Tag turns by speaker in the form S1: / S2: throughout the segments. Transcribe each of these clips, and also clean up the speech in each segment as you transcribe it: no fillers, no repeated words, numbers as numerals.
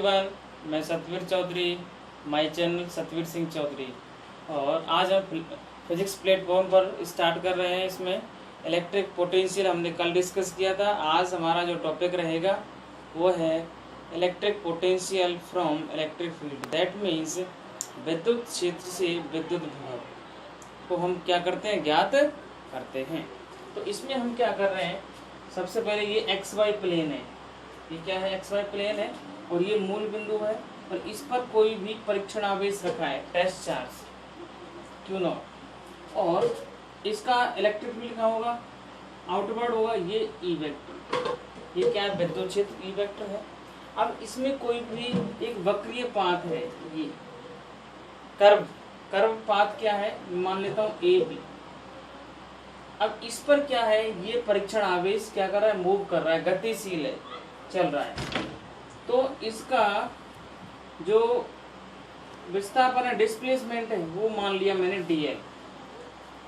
S1: Everyone, मैं Satveer Chaudhary, my channel Satveer Singh Chaudhary. और आज हम फिजिक्स प्लेटफॉर्म पर स्टार्ट कर रहे हैं। इसमें इलेक्ट्रिक पोटेंशियल हमने कल डिस्कस किया था। आज हमारा जो टॉपिक रहेगा वो है electric potential from electric field. That means विद्युत क्षेत्र से विद्युत विभव को हम क्या करते हैं, ज्ञात करते हैं। तो इसमें हम क्या कर रहे हैं, सबसे पहले ये एक्स वाई प्लेन है। ये क्या है, एक्स वाई प्लेन है और ये मूल बिंदु है और इस पर कोई भी परीक्षण आवेश रखा है, टेस्ट चार्ज क्यू नॉट, और इसका इलेक्ट्रिक फील्ड कहाँ होगा, आउटवर्ड होगा। ये ई वेक्टर, ये क्या है, विद्युत क्षेत्र ई वेक्टर है। अब इसमें कोई भी एक वक्रीय पाथ है, ये कर्व पाथ क्या है, मान लेता हूँ ए बी। अब इस पर क्या है, ये परीक्षण आवेश क्या कर रहा है, मूव कर रहा है, गतिशील है, चल रहा है। तो इसका जो विस्थापन है, डिस्प्लेसमेंट है, वो मान लिया मैंने डीएल।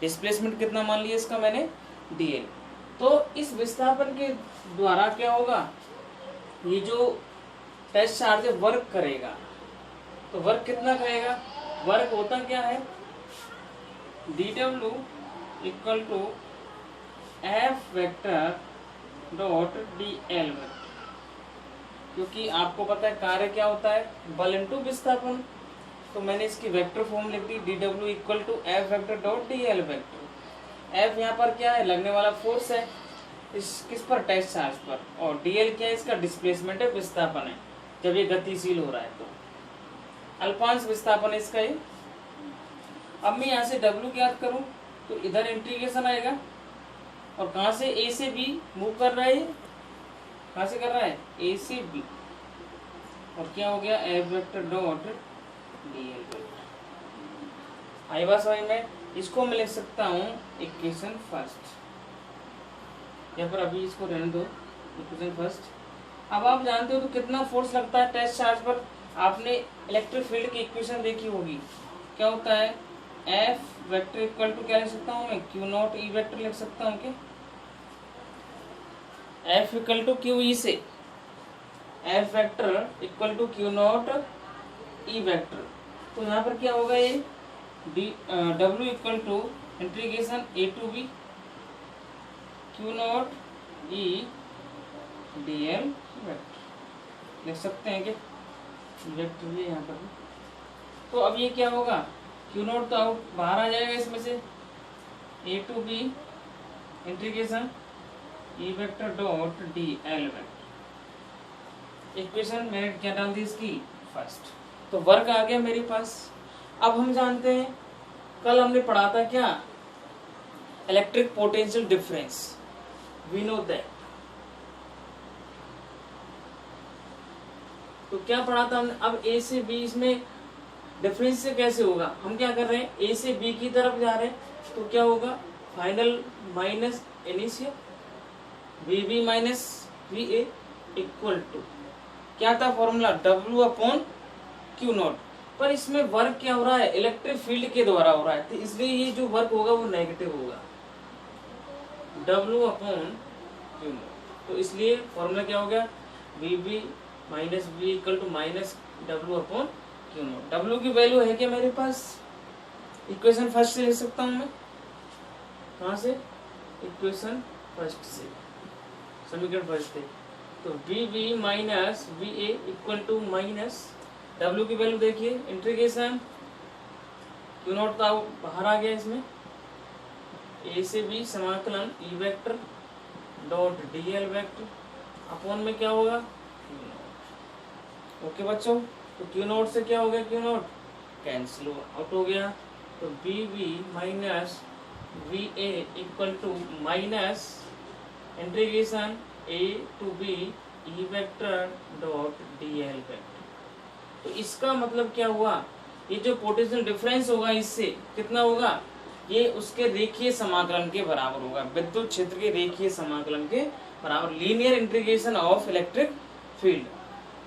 S1: डिस्प्लेसमेंट कितना मान लिया इसका मैंने, डीएल। तो इस विस्थापन के द्वारा क्या होगा, ये जो टेस्ट चार्ज है वर्क करेगा। तो वर्क कितना करेगा, वर्क होता क्या है, dw equal to F vector dot D L vector. क्योंकि आपको पता है कार्य क्या होता है, बल इंटू विस्थापन। तो मैंने इसकी वेक्टर फॉर्म लिख दी, dw equal to F vector dot D L vector. F यहाँ पर क्या है, लगने वाला फोर्स है, इस किस पर, टेस्ट चार्ज पर, और dl क्या है, इसका डिस्प्लेसमेंट है, विस्थापन है, जब ये गतिशील हो रहा है। तो अल्पांश विस्थापन है इसका ये। अब मैं यहाँ से w ज्ञात करूं तो इधर इंटीग्रेशन आएगा, और कहाँ से, a से b मूव कर रहा है, कहाँ से कर रहा है, a से b, और क्या हो गया, F vector dot D L vector. आई बात समझ में। इसको मैं लिख सकता हूँ इक्वेशन फर्स्ट, या फिर अभी इसको रहने दो, इक्वेशन फर्स्ट। अब आप जानते हो तो कितना फोर्स लगता है टेस्ट चार्ज पर, आपने इलेक्ट्रिक फील्ड की इक्वेशन देखी होगी। क्या होता है, एफ वेक्टर इक्वल टू क्या लिख सकता हूँ मैं, क्यू नॉट ई वेक्टर लिख सकता हूँ। क्या, F equal to Q E से, F vector equal to Q not E vector. तो यहाँ पर क्या होगा, ये D W equal to integration A to B Q not E D L vector लिख सकते हैं। क्या वेक्टर भी यहाँ पर। तो अब ये क्या होगा, क्यू नॉट तो आउट बाहर आ जाएगा इसमें से, A to B integration E vector dot D L vector. Equation मैंने क्या डाल दी इसकी, फर्स्ट। तो वर्क आ गया मेरे पास। अब हम जानते हैं, कल हमने पढ़ा था क्या, electric potential difference, we know that. तो क्या पढ़ा था हमने, अब ए से बी, इसमें डिफरेंस से कैसे होगा, हम क्या कर रहे हैं, ए से बी की तरफ जा रहे हैं, तो क्या होगा, final minus initial, V B minus V A equal to क्या था formula, W upon Q naught. पर इसमें वर्क क्या हो रहा है, इलेक्ट्रिक फील्ड के द्वारा हो रहा है, तो इसलिए ये जो वर्क होगा वो नेगेटिव होगा, डब्ल्यू अपॉन क्यू नॉट। तो इसलिए फॉर्मूला क्या हो गया, V B minus V equal to minus W upon Q naught. W की वैल्यू है क्या मेरे पास, इक्वेशन फर्स्ट से लिख सकता हूँ मैं, कहाँ से, इक्वेशन फर्स्ट से, समीकरण फर्स्ट से। तो V B minus V A equal to minus W की वैल्यू देखिए, इंटीग्रेशन क्यू नॉट का बाहर आ गया इसमें, ए से बी समाकलन E vector dot D L vector upon में क्या होगा, ओके बच्चों। तो क्यू नॉट से क्या हो गया, क्यू नॉट कैंसिल आउट हो गया। तो B B minus V A equal to minus integration A to B E vector dot D L vector. तो इसका मतलब क्या हुआ, ये जो पोटेंशियल डिफरेंस होगा इससे कितना होगा, ये उसके रेखीय समाकलन के बराबर होगा, विद्युत क्षेत्र के रेखीय समाकलन के बराबर, linear integration of electric field.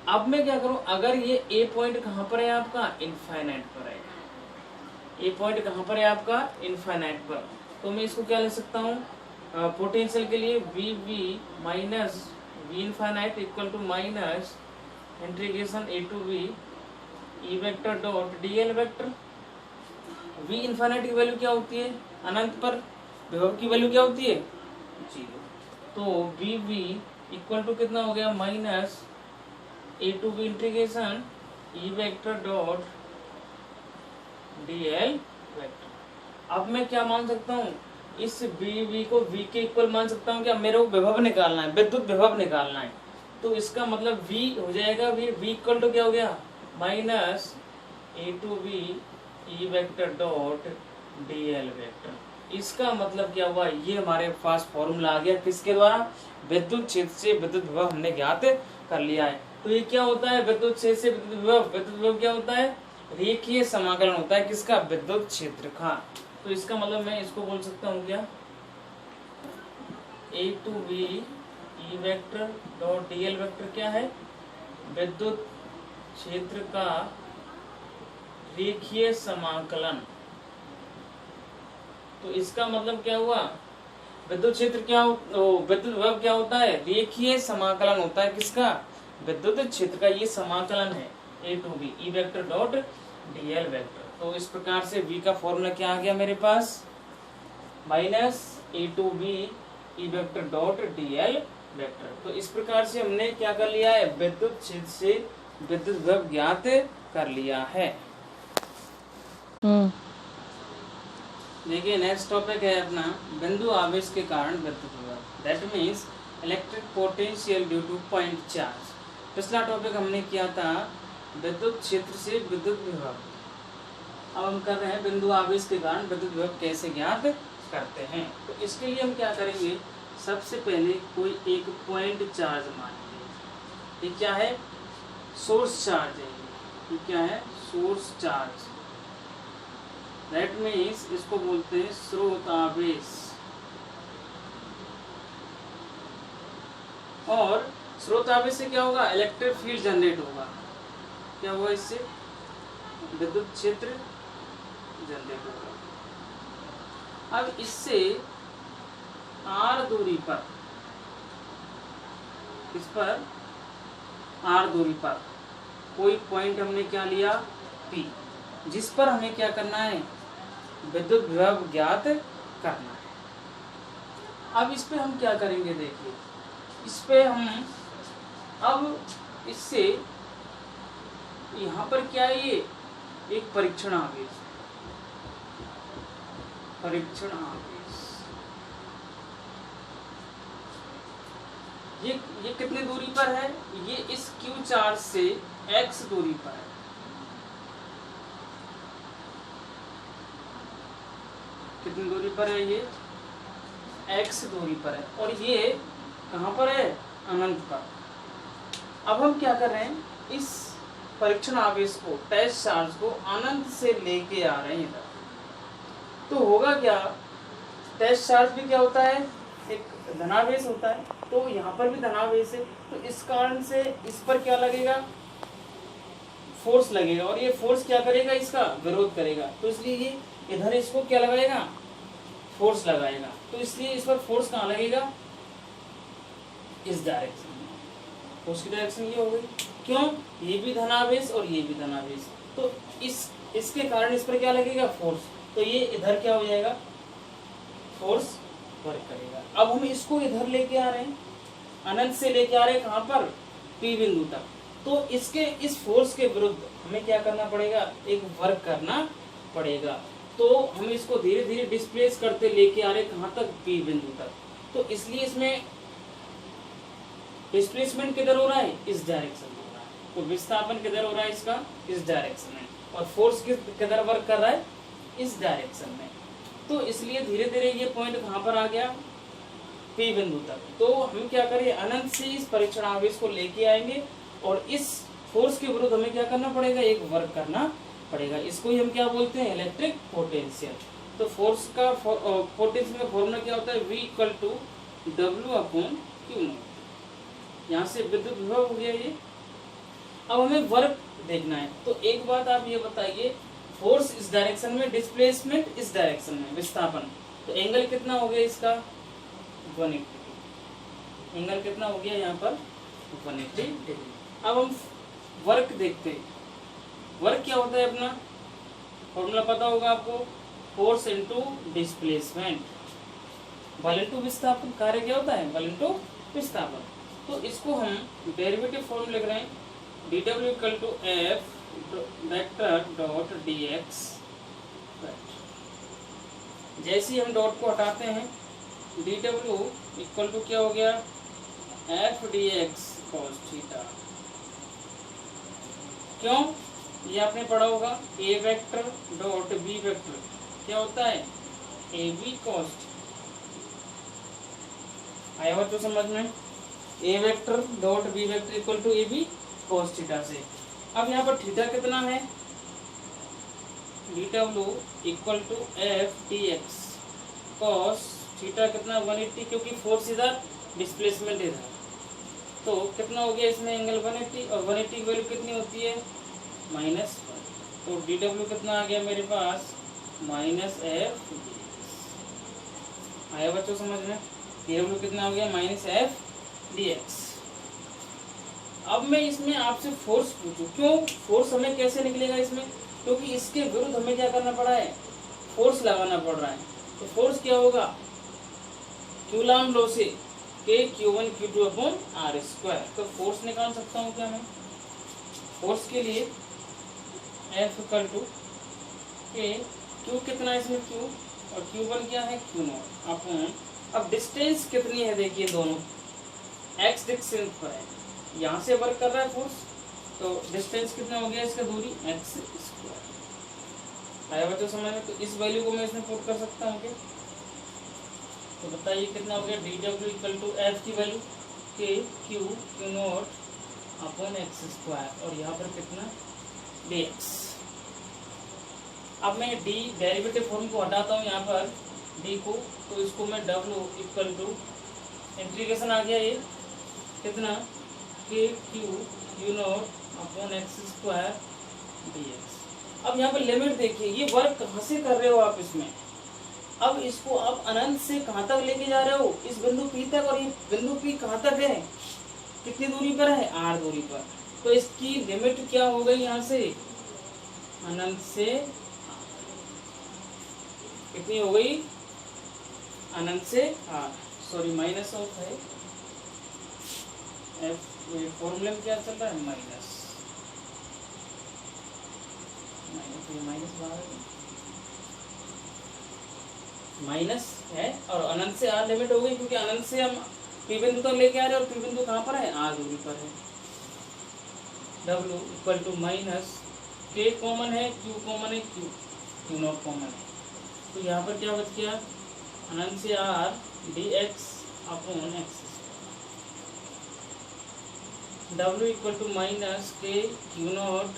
S1: अब मैं क्या करूं, अगर ये ए पॉइंट कहाँ पर है आपका, इनफाइनाइट पर है, ए पॉइंट कहाँ पर है आपका, इनफाइनाइट पर, तो मैं इसको क्या ले सकता हूँ, पोटेंशियल के लिए V V minus V infinite equal to minus integration A to V E vector dot D L vector. V infinity की वैल्यू क्या होती है, अनंत पर विभव की वैल्यू क्या होती है, 0। तो वी वी इक्वल टू कितना हो गया, minus A to V integration E vector dot D L vector. अब मैं क्या मान सकता हूँ, इस वी वी को वी के इक्वल मान सकता हूँ क्या, मेरे को विभव निकालना है, विद्युत विभव निकालना है। तो इसका मतलब v हो जाएगा, वी इक्वल टू क्या हो गया, minus A to V E vector dot D L vector. इसका मतलब क्या हुआ, ये हमारे पास फॉर्मूला आ गया किसके द्वारा, विद्युत क्षेत्र से विद्युत विभव हमने ज्ञात कर लिया है। तो ये क्या होता है, विद्युत क्षेत्र से विद्युत विभव, विद्युत विभव क्या होता है, रेखीय समाकलन होता है किसका, विद्युत क्षेत्र का। तो इसका मतलब मैं इसको बोल सकता हूँ क्या, A to V E vector dot D L vector क्या है, विद्युत क्षेत्र का रेखीय समाकलन। तो इसका मतलब क्या हुआ, विद्युत क्षेत्र क्या विद्युत विभव क्या होता है, रेखीय समाकलन होता है किसका, विद्युत क्षेत्र का। ये समाकलन है A to B E vector dot D L vector. तो इस प्रकार से v का फॉर्मूला क्या आ गया मेरे पास, minus A to B E vector dot D L vector. तो इस प्रकार से हमने क्या कर लिया है, विद्युत क्षेत्र से विद्युत विभव ज्ञात कर लिया है। देखिए नेक्स्ट टॉपिक है अपना बिंदु आवेश के कारण विद्युत विभव, that means electric potential due two point charge. पिछला टॉपिक हमने किया था विद्युत क्षेत्र से विद्युत विभव। अब हम कर रहे हैं बिंदु आवेश के कारण विद्युत विभव कैसे ज्ञात करते हैं। तो इसके लिए हम क्या करेंगे, सबसे पहले कोई एक पॉइंट चार्ज मानेंगे। ये क्या है, सोर्स चार्ज है। ये क्या है, सोर्स चार्ज। दैट मीन्स इसको बोलते हैं स्रोत आवेश। और स्रोत आवेश से क्या होगा, इलेक्ट्रिक फील्ड जनरेट होगा। क्या होगा, इससे विद्युत क्षेत्र जनरेट होगा। अब इससे आर दूरी पर, इस पर आर दूरी पर कोई पॉइंट हमने क्या लिया, P, जिस पर हमें क्या करना है, विद्युत विभव ज्ञात करना है। अब इस पे हम क्या करेंगे, देखिए इस पे हम अब इससे यहाँ पर क्या है, ये एक परीक्षण आवेश, परीक्षण आवेश। ये कितनी दूरी पर है, ये इस Q चार्ज से x दूरी पर है। कितनी दूरी पर है, ये x दूरी पर है, और ये कहाँ पर है, अनंत पर। अब हम क्या कर रहे हैं, इस परीक्षण आवेश को, टेस्ट चार्ज को अनंत से लेके आ रहे हैं इधर। तो होगा क्या, टेस्ट चार्ज भी क्या होता है, एक धनावेश होता है, तो यहाँ पर भी धनावेश है। तो इस कारण से इस पर क्या लगेगा, फोर्स लगेगा, और ये फोर्स क्या करेगा, इसका विरोध करेगा। तो इसलिए ये इधर इसको क्या लगाएगा, फोर्स लगाएगा। तो इसलिए इस पर फोर्स कहाँ लगेगा, इस डायरेक्शन में। फोर्स की डायरेक्शन ये हो गई, क्यों, ये भी धनावेश और ये भी धनावेश। तो इसके कारण इस पर क्या लगेगा, फोर्स। तो ये इधर क्या हो जाएगा, फोर्स वर्क करेगा। अब हम इसको इधर लेके आ रहे हैं, अनंत से लेके आ रहे हैं, कहाँ पर, P बिंदु तक। तो इसके इस फोर्स के विरुद्ध हमें क्या करना पड़ेगा, एक वर्क करना पड़ेगा। तो हम इसको धीरे धीरे डिस्प्लेस करते लेके आ रहे हैं, कहाँ तक, P बिंदु तक। तो इसलिए इसमें डिस्प्लेसमेंट किधर हो रहा है, इस डायरेक्शन में हो रहा है। तो विस्थापन किधर हो रहा है इसका, इस डायरेक्शन में, और फोर्स किधर वर्क कर रहा है, इस डायरेक्शन में। तो इसलिए धीरे धीरे ये पॉइंट कहाँ पर आ गया, P बिंदु तक। तो हम क्या करें, अनंत से इस परीक्षण आवेश को लेके आएंगे, और इस फोर्स के विरुद्ध हमें क्या करना पड़ेगा, एक वर्क करना पड़ेगा। इसको ही हम क्या बोलते हैं, इलेक्ट्रिक पोटेंशियल। तो फोर्स का पोटेंशियल का फॉर्मूला क्या होता है, V इक्वल टू W/Q0। यहाँ से विद्युत विभव हो गया ये। अब हमें वर्क देखना है। तो एक बात आप ये बताइए, फोर्स इस डायरेक्शन में, डिस्प्लेसमेंट इस डायरेक्शन में, विस्थापन। तो एंगल कितना हो गया इसका, 180 डिग्री। एंगल कितना हो गया यहाँ पर, 180 डिग्री। अब हम वर्क देखते हैं। वर्क क्या होता है अपना फॉर्मूला पता होगा आपको, फोर्स इनटू डिस्प्लेसमेंट, बल इनटू विस्थापन। कार्य क्या होता है, बल इनटू विस्थापन। तो इसको हम डेरिवेटिव फॉर्म लिख रहे हैं, dw equal to F vector dot dx। जैसे ही हम डॉट को हटाते हैं, dw इक्वल टू क्या हो गया, एफ dx cos थीटा। क्यों, ये आपने पढ़ा होगा, ए वेक्टर डॉट बी वेक्टर क्या होता है, ए बी cos। आया हो तो समझ में, A vector dot B vector equal to A B cos theta से। अब यहाँ पर थीटा कितना है, dw equal to F dx cos theta कितना 180, क्योंकि फोर्स इधर डिस्प्लेसमेंट इधर, तो कितना हो गया इसमें एंगल 180, और 180 की वैल्यू कितनी होती है -1, तो dw कितना आ गया मेरे पास -f। आया बच्चों समझ में, dw कितना हो गया -f dx। अब मैं इसमें आपसे फोर्स पूछूं, क्यों फोर्स हमें कैसे निकलेगा इसमें, क्योंकि इसके विरुद्ध हमें क्या करना पड़ा है, फोर्स लगाना पड़ रहा है। तो फोर्स क्या होगा, कूलॉम लॉ से के Q1 Q2 upon R square. तो फोर्स निकाल सकता हूँ क्या मैं, फोर्स के लिए F इक्वल टू के, Q कितना है इसमें Q, और Q1 क्या है Q0 अपॉन, अब डिस्टेंस कितनी है देखिए, दोनों x डिस्टेंस पर है, यहाँ से वर्क कर रहा है फोर्स, तो डिस्टेंस कितना हो गया इसका, दूरी x स्क्वायर। आया बच्चों समझ में, तो इस वैल्यू को मैं इसमें पुट कर सकता हूँ क्या, तो बताइए कितना हो गया, dw इक्वल टू एफ की वैल्यू के Q0 अपॉन एक्स स्क्वायर, और यहाँ पर कितना dx। अब मैं d डेरिवेटिव फॉर्म को हटाता हूँ यहाँ पर d को, तो इसको मैं w इक्वल टू इंटीग्रेशन आ गया ये कितना के Q0 upon x square dx। अब यहाँ पर लिमिट देखिए, ये वर्क कहाँ से कर रहे हो आप इसमें, अब इसको आप अनंत से कहाँ तक लेके जा रहे हो, इस बिंदु P तक, और ये बिंदु P कहाँ तक है, कितनी दूरी पर है, r दूरी पर। तो इसकी लिमिट क्या हो गई, यहाँ से अनंत से कितनी हो गई, अनंत से r, सॉरी माइनस ऑफ है एफ, फॉर्मूले में क्या चल रहा है माइनस, माइनस है, और अनंत से आर लिमिट हो गई, क्योंकि अनंत से हम पी बिंदु तक लेके आ रहे हैं, और पी बिंदु कहाँ पर है, आर दूरी पर है। W इक्वल टू माइनस के कॉमन है, Q कॉमन है, Q0 कॉमन है, तो यहाँ पर क्या बच गया, अनंत से R dx upon X. W equal to minus K Q0,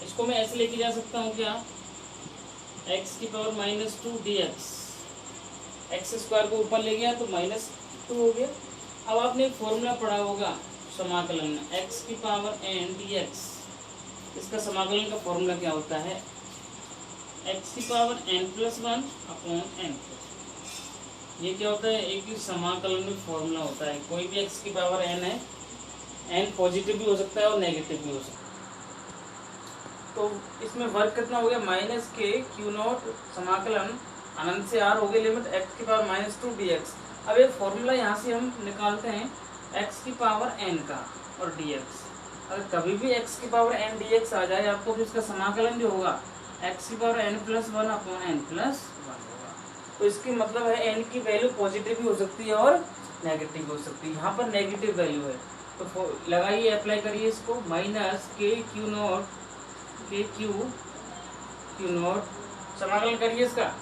S1: इसको मैं ऐसे लेके जा सकता हूँ क्या, x की पावर -2 dx, एक्स स्क्वायर को ऊपर ले गया तो -2 हो गया। अब आपने एक फॉर्मूला पढ़ा होगा समाकलन में, x की पावर n dx, इसका समाकलन का फॉर्मूला क्या होता है, x की पावर n+1 अपॉन n। ये क्या होता है, एक समाकलन में फॉर्मूला होता है, कोई भी x की पावर n है, n पॉजिटिव भी हो सकता है और नेगेटिव भी हो सकता है। तो इसमें वर्क कितना हो गया, माइनस के Q0 समाकलन अनंत से r हो गई लिमिट x की पावर -2 dx। अब एक फॉर्मूला यहाँ से हम निकालते हैं x की पावर n का और dx। अगर कभी भी x की पावर n dx आ जाए आपको, तो इसका समाकलन जो होगा x की पावर n+1 अपॉन n+1 होगा। तो इसकी मतलब है n की वैल्यू पॉजिटिव भी हो सकती है और नेगेटिव हो सकती है, यहाँ पर नेगेटिव वैल्यू है, तो लगाइए अप्लाई करिए इसको, माइनस के Q0 के Q0 समाकलन करिए इसका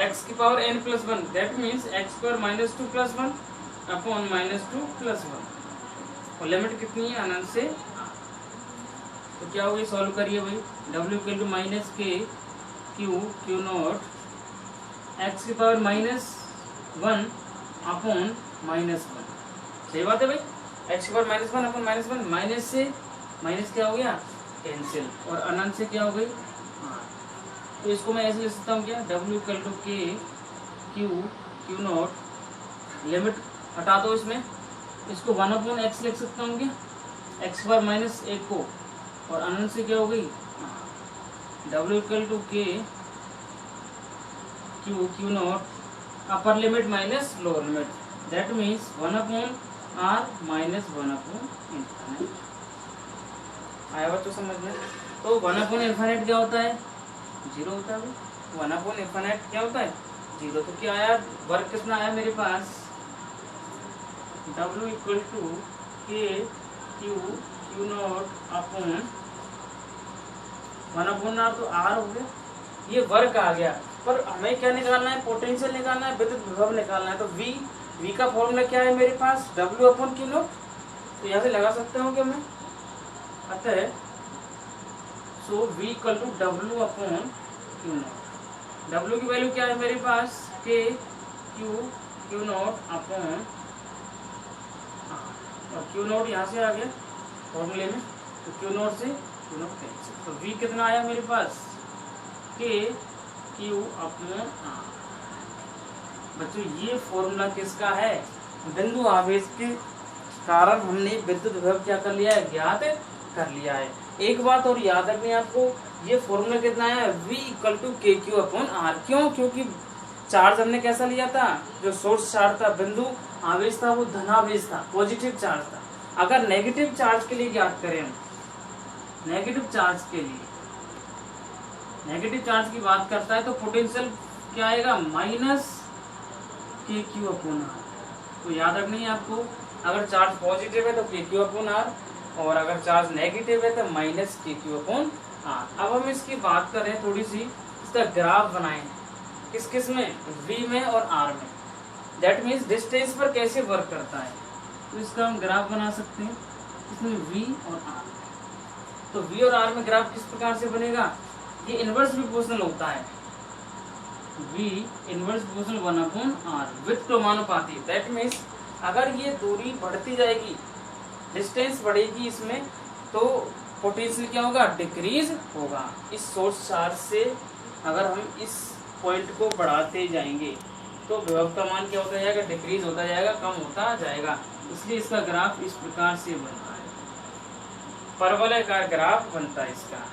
S1: x की power n+1, that means x square -2 + 1 upon -2 + 1, और लिमिट कितनी है अनंत से, तो क्या होगी, सॉल्व करिए भाई, W equal to minus K Q0 x की पावर -1 अपॉन -1, सही बात है भाई, x की पावर -1 अपॉन -1, माइनस से माइनस क्या हो गया कैंसिल, और अनंत से क्या हो गई, तो इसको मैं ऐसे लिख सकता हूँ क्या, W इक्वल टू के Q0, लिमिट हटा दो इसमें, इसको 1/x लिख सकता हूँ क्या, एक्स बार माइनस एक को, और अनंत से क्या हो गई W इक्वल टू के Q not upper limit minus lower limit, that means 1/r minus 1/∞। आया बच्चों समझ में? तो 1/∞ क्या होता है, 0 होता है। 1/∞ क्या होता है, 0। तो क्या आया, वर्ग कितना आया मेरे पास, W इक्वल टू के क्यू नॉट अपॉन 1/r, तो r हो गया, ये वर्ग आ गया। पर हमें क्या निकालना है, पोटेंशियल निकालना है, विद्युत विभव निकालना है। तो v का फॉर्मूला क्या है मेरे पास, W अपॉन क्यू नॉट। तो यहाँ से लगा सकता हूँ क्या मैं, अतः so v equal to W upon Q naught. W की वैल्यू क्या है मेरे पास, के क्यू नॉट अपॉन, और क्यू नॉट यहाँ से आ गया फॉर्मूले में, तो क्यू नॉट से क्यू नॉट कैंसिल। तो v कितना आया मेरे पास, के क्यू अपॉन आर। बच्चों ये फॉर्मूला किसका है, बिंदु आवेश के कारण हमने विद्युत विभव क्या कर लिया है, ज्ञात कर लिया है। एक बात और याद रखनी है आपको, ये फॉर्मूला कितना है, v इक्वल टू के क्यू अपॉन आर। क्यों, क्योंकि चार्ज हमने कैसा लिया था, जो सोर्स चार्ज था, बिंदु आवेश था, वो धनावेश था, पॉजिटिव चार्ज था। अगर नेगेटिव चार्ज के लिए ज्ञात करें हम, नेगेटिव चार्ज के लिए, नेगेटिव चार्ज की बात करता है तो पोटेंशियल क्या आएगा, माइनस के क्यू अपॉन आर। तो याद रखनी है आपको, अगर चार्ज पॉजिटिव है तो के क्यू अपॉन आर, और अगर चार्ज नेगेटिव है तो माइनस के क्यू अपॉन आर। अब हम इसकी बात करें, थोड़ी सी इसका ग्राफ बनाएं, किस किस में, v में और r में, दैट मीन्स डिस्टेंस पर कैसे वर्क करता है। तो इसका हम ग्राफ बना सकते हैं, इसमें v और r। तो v और r में ग्राफ किस प्रकार से बनेगा, ये इनवर्स प्रोपोर्शनल होता है, v inverse proportional 1/r with समानुपाती। दैट मीन्स अगर ये दूरी बढ़ती जाएगी, डिस्टेंस बढ़ेगी इसमें, तो पोटेंशियल क्या होगा, डिक्रीज होगा। इस सोर्स चार्ज से अगर हम इस पॉइंट को बढ़ाते जाएंगे तो विभव का मान क्या होता जाएगा, डिक्रीज होता जाएगा, कम होता जाएगा। इसलिए इसका ग्राफ इस प्रकार से बनता है, परवलयाकार ग्राफ बनता है इसका।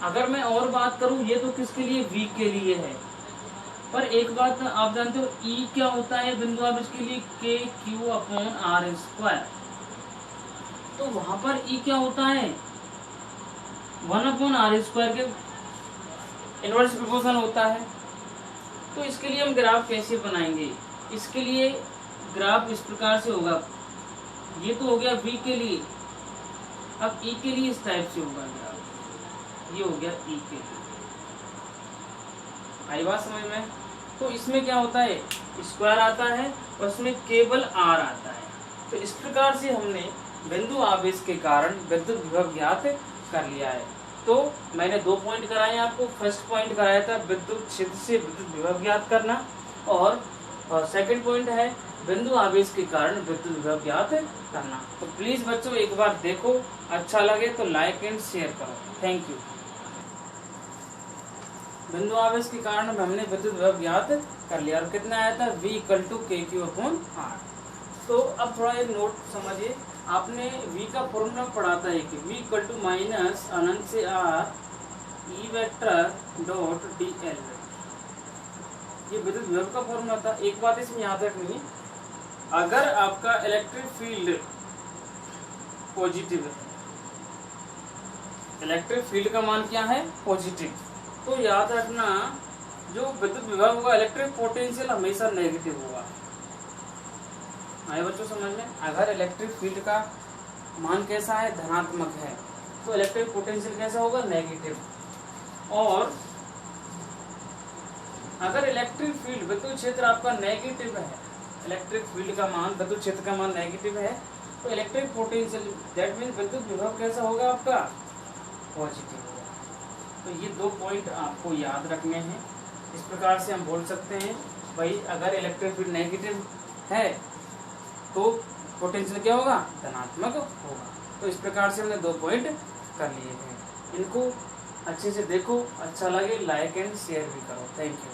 S1: अगर मैं और बात करूं, ये तो किसके लिए, v के लिए है, पर एक बात आप जानते हो, E क्या होता है बिंदु आवेश के लिए, के क्यू अपॉन आर स्क्वायर। तो वहां पर E क्या होता है, 1/r स्क्वायर के इनवर्स प्रोपोर्शनल होता है। तो इसके लिए हम ग्राफ कैसे बनाएंगे, इसके लिए ग्राफ इस प्रकार से होगा, ये तो हो गया v के लिए, अब E के लिए इस टाइप से होगा ग्राफ, ये हो गया E के लिए। आई बात समझ में? तो इसमें क्या होता है, स्क्वायर आता है और इसमें केवल r आता है। तो इस प्रकार से हमने बिंदु आवेश के कारण विद्युत विभव ज्ञात कर लिया है। तो मैंने 2 पॉइंट कराए आपको। फर्स्ट पॉइंट कराया था विद्युत क्षेत्र से विद्युत विभव ज्ञात करना, और सेकंड पॉइंट है बिंदु आवेश के कारण विद्युत विभव ज्ञात करना। तो प्लीज बच्चों एक बार देखो, अच्छा लगे तो लाइक एंड शेयर करो। Thank you. बिंदु आवेश के कारण हमने विद्युत विभव ज्ञात कर लिया, और कितना आया था, v इक्वल टू के क्यू अपॉन आर। तो अब थोड़ा एक नोट समझिए, आपने v का फॉर्मूला पढ़ा था, एक v इक्वल टू माइनस अनंत से r ई वेक्टर डॉट डी एल, ये विद्युत विभव का फॉर्मूला था। एक बात इसमें याद रखनी है, अगर आपका इलेक्ट्रिक फील्ड पॉजिटिव है, इलेक्ट्रिक फील्ड का मान क्या है, पॉजिटिव, तो याद रखना जो विद्युत विभव होगा, इलेक्ट्रिक पोटेंशियल हमेशा नेगेटिव होगा। आए बच्चों समझ में? अगर इलेक्ट्रिक फील्ड का मान कैसा है, धनात्मक है, तो इलेक्ट्रिक पोटेंशियल कैसा होगा, नेगेटिव। और अगर इलेक्ट्रिक फील्ड विद्युत क्षेत्र आपका नेगेटिव है, इलेक्ट्रिक फील्ड का मान, विद्युत क्षेत्र का मान नेगेटिव है, तो इलेक्ट्रिक पोटेंशियल दैट मीन विद्युत विभव कैसा होगा आपका, पॉजिटिव होगा। तो ये 2 पॉइंट आपको याद रखने हैं। इस प्रकार से हम बोल सकते हैं भाई, अगर इलेक्ट्रिक फील्ड नेगेटिव है तो पोटेंशियल क्या होगा, धनात्मक होगा। तो इस प्रकार से हमने 2 पॉइंट कर लिए हैं। इनको अच्छे से देखो, अच्छा लगे लाइक एंड शेयर भी करो। Thank you.